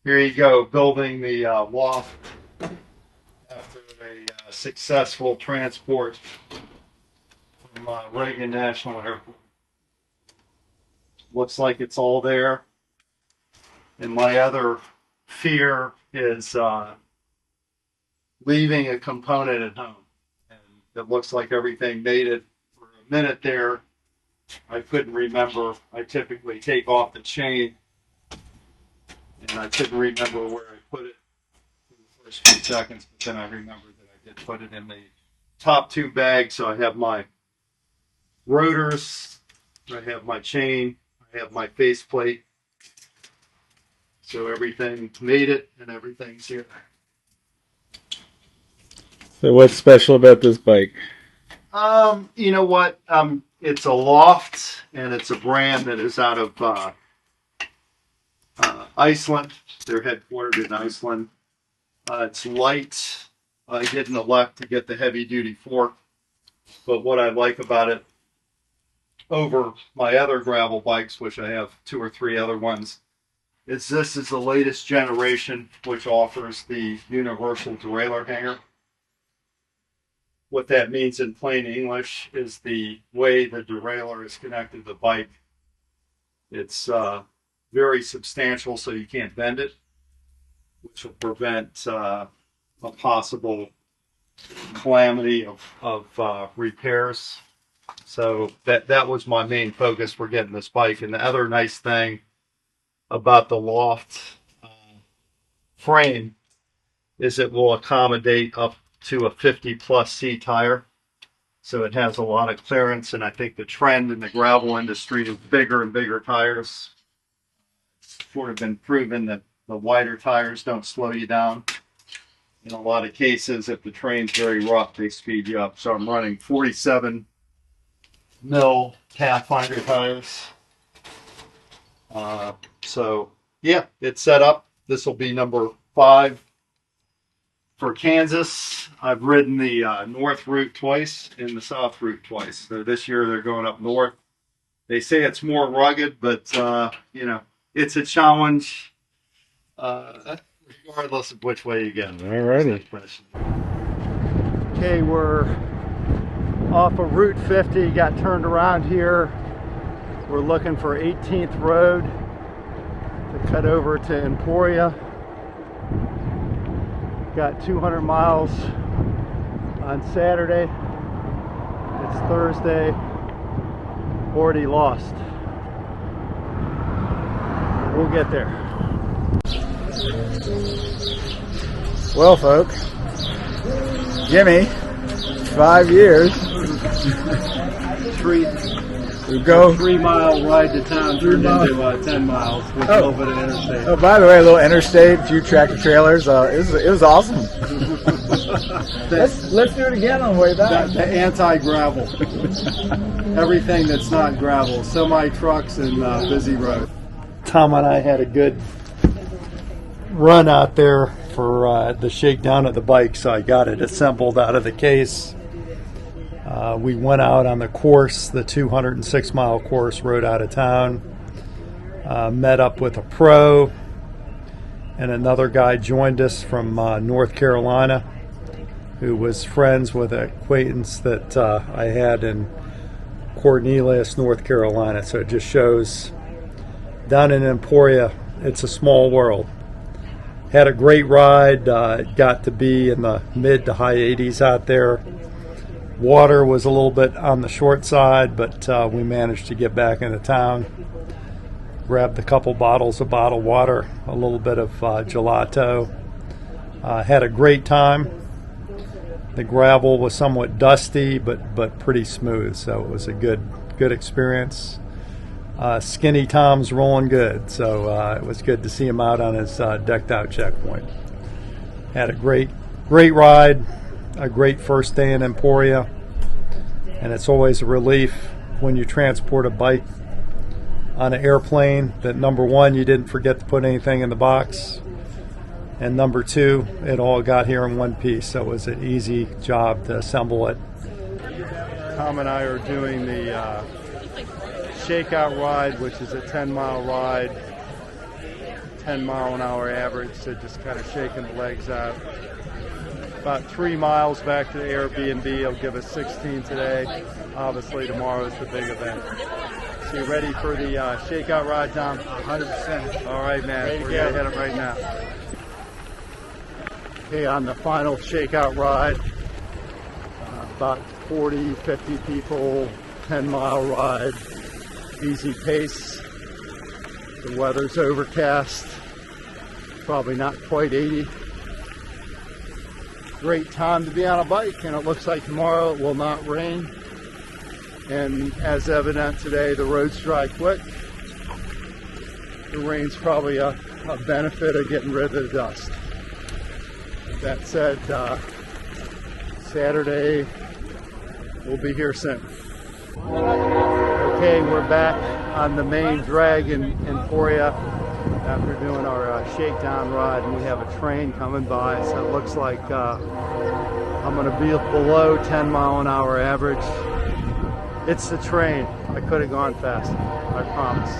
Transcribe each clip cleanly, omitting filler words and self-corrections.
Here you go, building the loft after a successful transport from Reagan National Airport. Looks like it's all there. And my other fear is leaving a component at home. And it looks like everything made it. For a minute there, I couldn't remember. I typically take off the chain, and I couldn't remember where I put it for the first few seconds, but then I remembered that I did put it in the top two bags. So I have my rotors, I have my chain, I have my faceplate. So everything made it and everything's here. So what's special about this bike? You know what? It's a Loft, and it's a brand that is out of Iceland. They're headquartered in Iceland. It's light. I didn't elect to get the heavy duty fork, but what I like about it over my other gravel bikes, which I have two or three other ones, is this is the latest generation, which offers the universal derailleur hanger. What that means in plain English is the way the derailleur is connected to the bike. It's very substantial, so you can't bend it, which will prevent a possible calamity of repairs. So that was my main focus for getting this bike. And the other nice thing about the Loft frame is it will accommodate up to a 50 plus C tire. So it has a lot of clearance, and I think the trend in the gravel industry is bigger and bigger tires. It's sort of been proven that the wider tires don't slow you down. In a lot of cases, if the terrain's very rough, they speed you up. So I'm running 47 mil Pathfinder tires. So yeah, it's set up. This will be number 5 for Kansas. I've ridden the north route twice and the south route twice. So this year they're going up north. They say it's more rugged, but you know, it's a challenge regardless of which way you get. Alrighty. Okay, we're off of Route 50. Got turned around here. We're looking for 18th Road to cut over to Emporia. Got 200 miles on Saturday. It's Thursday. Already lost. We'll get there. Well, folks, Jimmy, 5 years. We go 3 mile ride to town turned into 10 miles with a little bit of interstate. Oh, by the way, a little interstate, a few tractor trailers. It was awesome. let's do it again on the way back. The anti-gravel. Everything that's not gravel. Semi-trucks and busy road. Tom and I had a good run out there for the shakedown of the bike, so I got it assembled out of the case. We went out on the course, the 206 mile course, rode out of town, met up with a pro, and another guy joined us from North Carolina who was friends with an acquaintance that I had in Cornelius, North Carolina. So it just shows down in Emporia, it's a small world. Had a great ride, got to be in the mid to high 80s out there. Water was a little bit on the short side, but we managed to get back into town. Grabbed a couple bottles of bottled water, a little bit of gelato. Had a great time. The gravel was somewhat dusty, but pretty smooth, so it was a good experience. Skinny Tom's rolling good, so it was good to see him out on his decked out checkpoint. Had a great ride. A great first day in Emporia, and it's always a relief when you transport a bike on an airplane that, number one, you didn't forget to put anything in the box, and number two, it all got here in one piece, so it was an easy job to assemble it. Tom and I are doing the shakeout ride, which is a 10-mile ride 10-mile-an-hour average, so just kind of shaking the legs out. About 3 miles back to the Airbnb. It'll give us 16 today. Obviously, tomorrow is the big event. So you ready for the shakeout ride, Tom? 100%. All right, man. We're going to hit it right now. Okay, on the final shakeout ride, about 40, 50 people, 10-mile ride, easy pace. The weather's overcast, probably not quite 80. Great time to be on a bike, and it looks like tomorrow it will not rain. And as evident today, the roads dry quick. The rain's probably a benefit of getting rid of the dust. That said, Saturday we'll be here soon. Okay, we're back on the main drag in Emporia after doing our shakedown ride, and we have a train coming by, so it looks like I'm going to be below 10-mile-an-hour average. It's the train. I could have gone faster, I promise.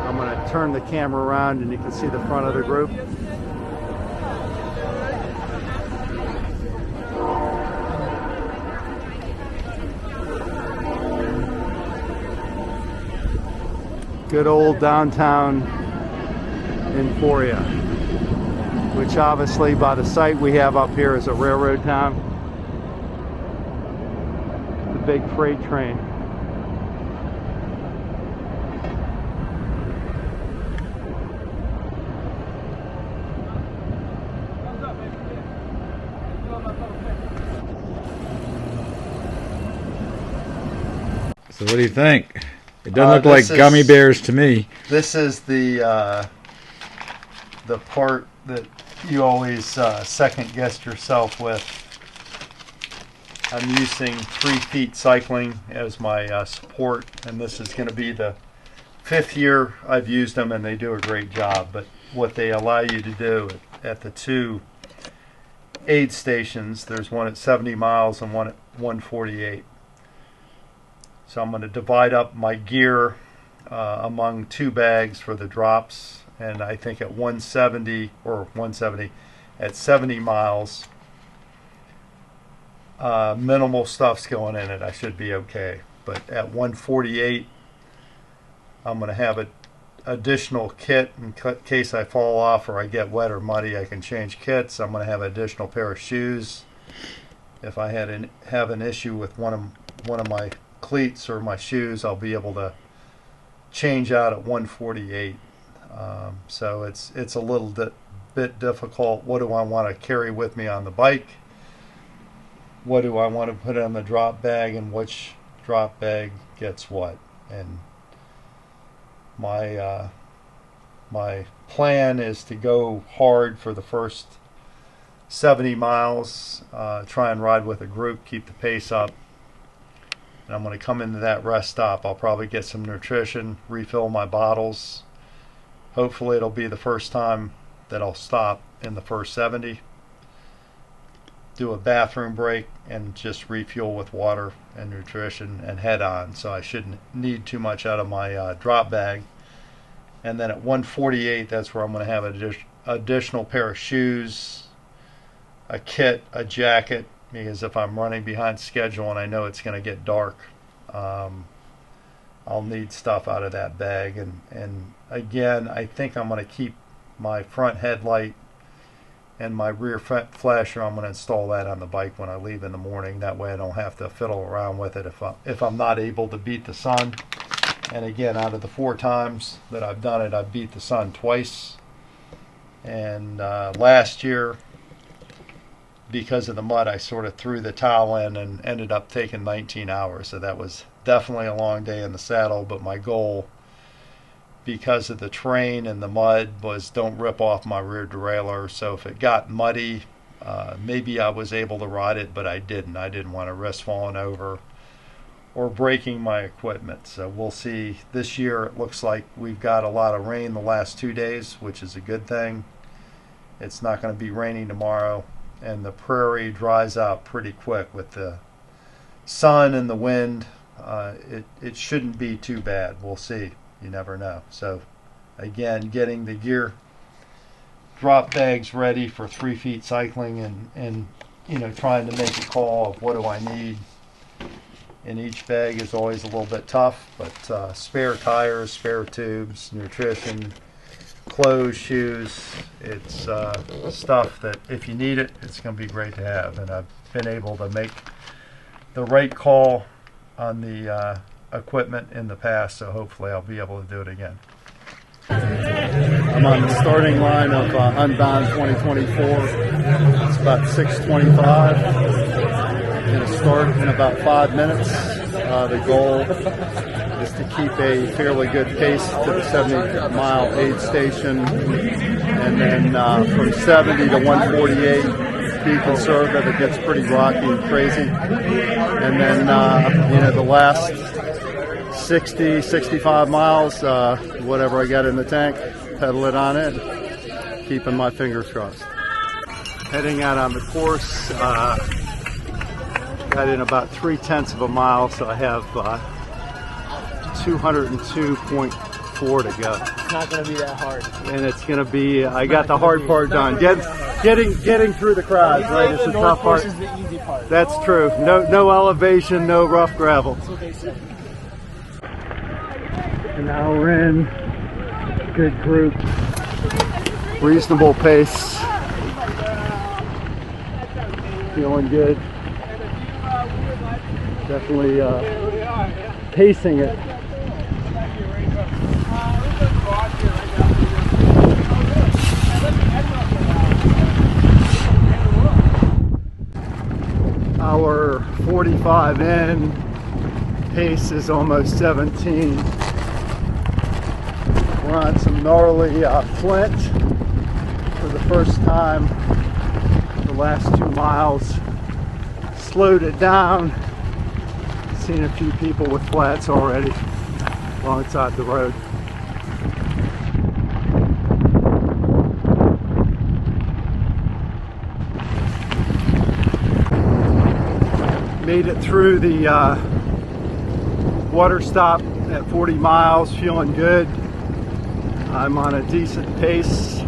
I'm going to turn the camera around and you can see the front of the group. Good old downtown Emporia, which obviously by the site we have up here is a railroad town. The big freight train. So what do you think? It doesn't look like gummy bears to me. This is the part that you always second guess yourself with. I'm using 3 Feet Cycling as my support, and this is going to be the 5th year I've used them, and they do a great job. But what they allow you to do at the 2 aid stations, there's one at 70 miles and one at 148. So I'm going to divide up my gear among 2 bags for the drops, and I think at 170 at 70 miles, minimal stuff's going in it. I should be okay. But at 148, I'm going to have an additional kit in case I fall off or I get wet or muddy. I can change kits. I'm going to have an additional pair of shoes. If I have an issue with one of my cleats or my shoes, I'll be able to change out at 148. So it's a little bit difficult. What do I want to carry with me on the bike? What do I want to put in the drop bag, and which drop bag gets what? And my plan is to go hard for the first 70 miles, try and ride with a group, keep the pace up. And I'm going to come into that rest stop. I'll probably get some nutrition, refill my bottles. Hopefully it'll be the first time that I'll stop in the first 70. Do a bathroom break and just refuel with water and nutrition and head on. So I shouldn't need too much out of my drop bag. And then at 148, that's where I'm going to have an additional pair of shoes, a kit, a jacket, because if I'm running behind schedule and I know it's going to get dark, I'll need stuff out of that bag. And again, I think I'm going to keep my front headlight and my rear flasher. I'm going to install that on the bike when I leave in the morning. That way I don't have to fiddle around with it if I'm not able to beat the sun. And again, out of the 4 times that I've done it, I've beat the sun twice. And last year, because of the mud, I sort of threw the towel in and ended up taking 19 hours. So that was definitely a long day in the saddle. But my goal, because of the terrain and the mud, was don't rip off my rear derailleur. So if it got muddy, maybe I was able to ride it, but I didn't. I didn't want to risk falling over or breaking my equipment. So we'll see. This year it looks like we've got a lot of rain the last 2 days, which is a good thing. It's not going to be raining tomorrow. And the prairie dries out pretty quick with the sun and the wind. It shouldn't be too bad. We'll see. You never know. So again, getting the gear drop bags ready for 3 feet cycling, and you know, trying to make a call of what do I need in each bag is always a little bit tough, but spare tires, spare tubes, nutrition, clothes, shoes, it's stuff that if you need it, it's going to be great to have. And I've been able to make the right call on the equipment in the past, so hopefully I'll be able to do it again. I'm on the starting line of Unbound 2024. It's about 6:25. I'm going to start in about 5 minutes. The goal is to keep a fairly good pace to the 70-mile aid station, and then from 70 to 148, be conservative. It gets pretty rocky and crazy, and then you know, the last 60, 65 miles, whatever I got in the tank, pedal it on in, keeping my fingers crossed. Heading out on the course, got in about 3/10 of a mile, so I have 202.4 to go. It's not going to be that hard. And it's going to be, I got the hard part done. Getting through the crowds, right? It's the tough part. Is the easy part. That's true. No elevation, no rough gravel. That's what they say. And now we're in. Good group. Reasonable pace. Feeling good. Definitely pacing it. Hour 45 in, pace is almost 17. We're on some gnarly flint for the first time. The last 2 miles, slowed it down. Seen a few people with flats already alongside the road. Made it through the water stop at 40 miles, feeling good. I'm on a decent pace.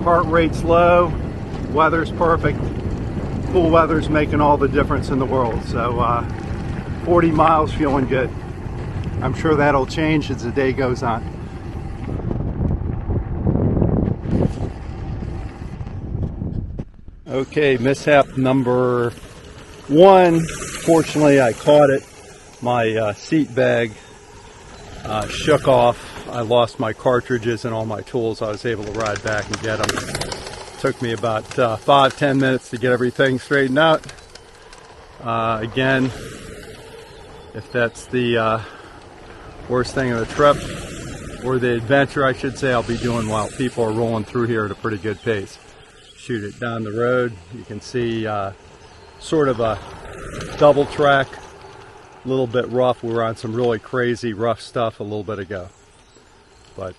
Heart rate's low. Weather's perfect. Cool weather's making all the difference in the world. So 40 miles, feeling good. I'm sure that'll change as the day goes on. Okay, mishap number 1. Fortunately, I caught it. My seat bag shook off. I lost my cartridges and all my tools. I was able to ride back and get them. Took me about 5-10 minutes to get everything straightened out. Again, if that's the worst thing of the trip, or the adventure I should say, I'll be doing while people are rolling through here at a pretty good pace. Shoot it down the road. You can see sort of a double track, a little bit rough. We were on some really crazy rough stuff a little bit ago. But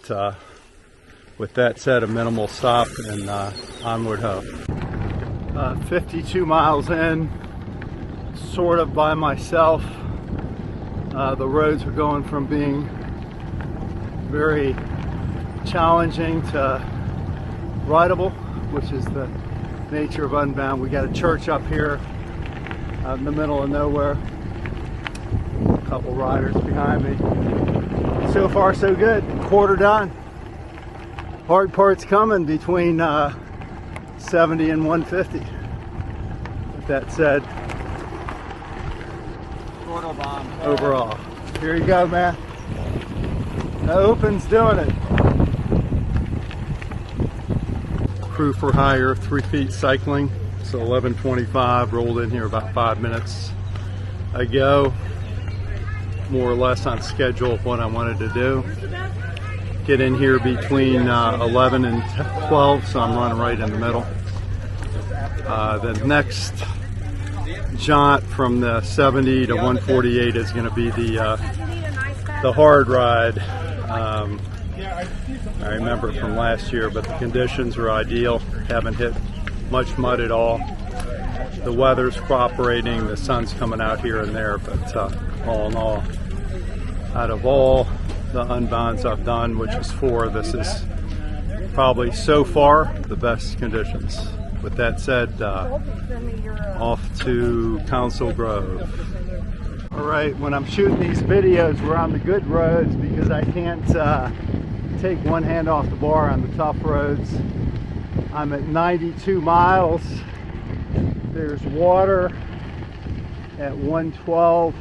with that said, a minimal stop and onward ho. 52 miles in, sort of by myself. The roads are going from being very challenging to rideable, which is the nature of Unbound. We got a church up here out in the middle of nowhere. A couple riders behind me. So far so good. Quarter done. Hard part's coming between 70 and 150. With that said, overall, here you go, man. The Open's doing it. Crew for hire, 3 feet cycling. So 11:25, rolled in here about 5 minutes ago. More or less on schedule of what I wanted to do. Get in here between 11 and 12, so I'm running right in the middle. The next jaunt from the 70 to 148 is going to be the hard ride. I remember from last year, but the conditions are ideal. Haven't hit much mud at all. The weather's cooperating. The sun's coming out here and there, but all in all, out of all the Unbounds I've done, which is 4, this is Probably so far the best conditions. With that said, off to Council Grove. All right, when I'm shooting these videos, we're on the good roads because I can't take one hand off the bar on the tough roads. I'm at 92 miles. There's water at 112.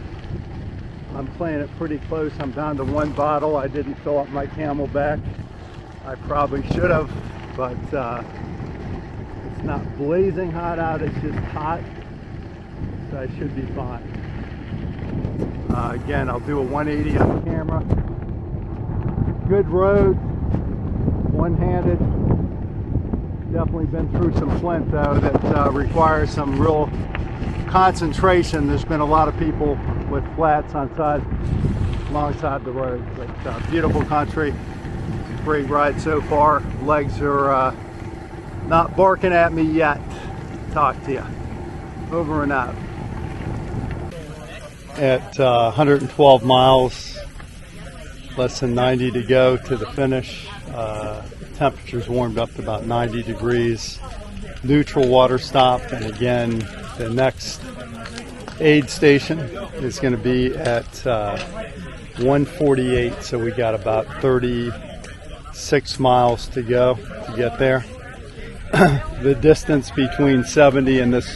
I'm playing it pretty close. I'm down to one bottle. I didn't fill up my Camelback. I probably should have, but it's not blazing hot out, it's just hot, so I should be fine. Again, I'll do a 180 on the camera. Good road, one-handed. Definitely been through some flint though that requires some real concentration. There's been a lot of people with flats alongside the road, but beautiful country. Great ride so far. Legs are not barking at me yet. Talk to you. Over and out. At 112 miles, less than 90 to go to the finish. Temperatures warmed up to about 90 degrees. Neutral water stop, and again, the next aid station is going to be at 148, so we got about 36 miles to go to get there. The distance between 70 and this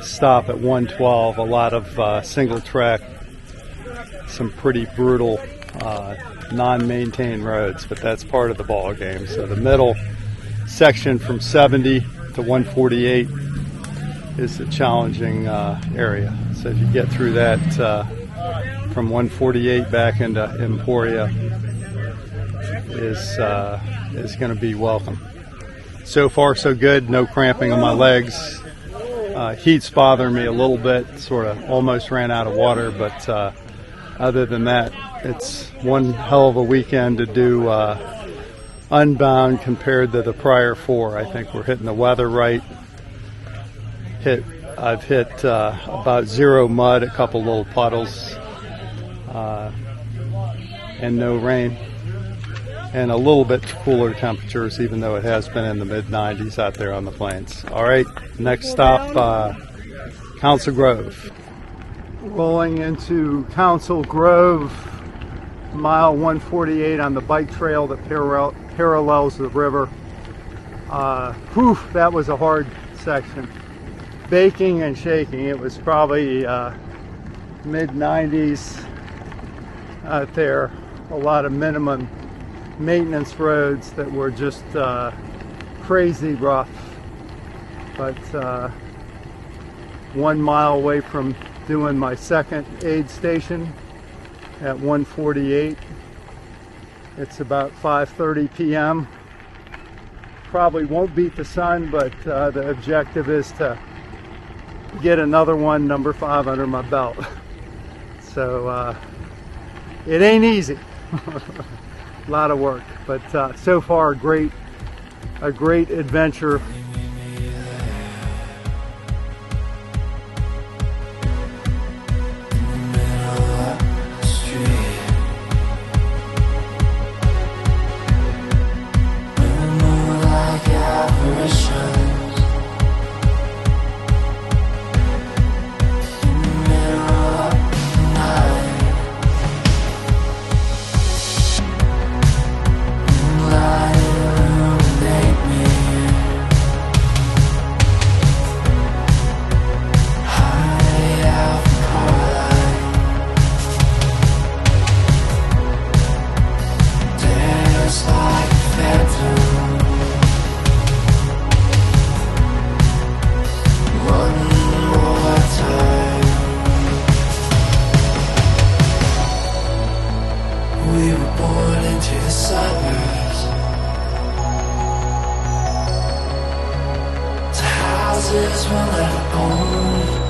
stop at 112, a lot of single track, some pretty brutal non-maintained roads, but that's part of the ball game. So the middle section from 70 to 148 is the challenging area. So if you get through that from 148 back into Emporia is going to be welcome. So far so good, no cramping on my legs. Heat's bothering me a little bit, sort of almost ran out of water, but other than that, it's one hell of a weekend to do Unbound compared to the prior four. I think we're hitting the weather right. I've hit about zero mud, a couple little puddles, and no rain. And a little bit cooler temperatures, even though it has been in the mid-90s out there on the plains. All right, next stop, Council Grove. Rolling into Council Grove, mile 148 on the bike trail that parallels the river. That was a hard section. Baking and shaking. It was probably mid-90s out there. A lot of minimum maintenance roads that were just crazy rough, but 1 mile away from doing my second aid station at 148. It's about 5:30 p.m. Probably won't beat the sun, but the objective is to get another one, number 5, under my belt. So it ain't easy. A lot of work, but so far a great adventure. Houses were let own.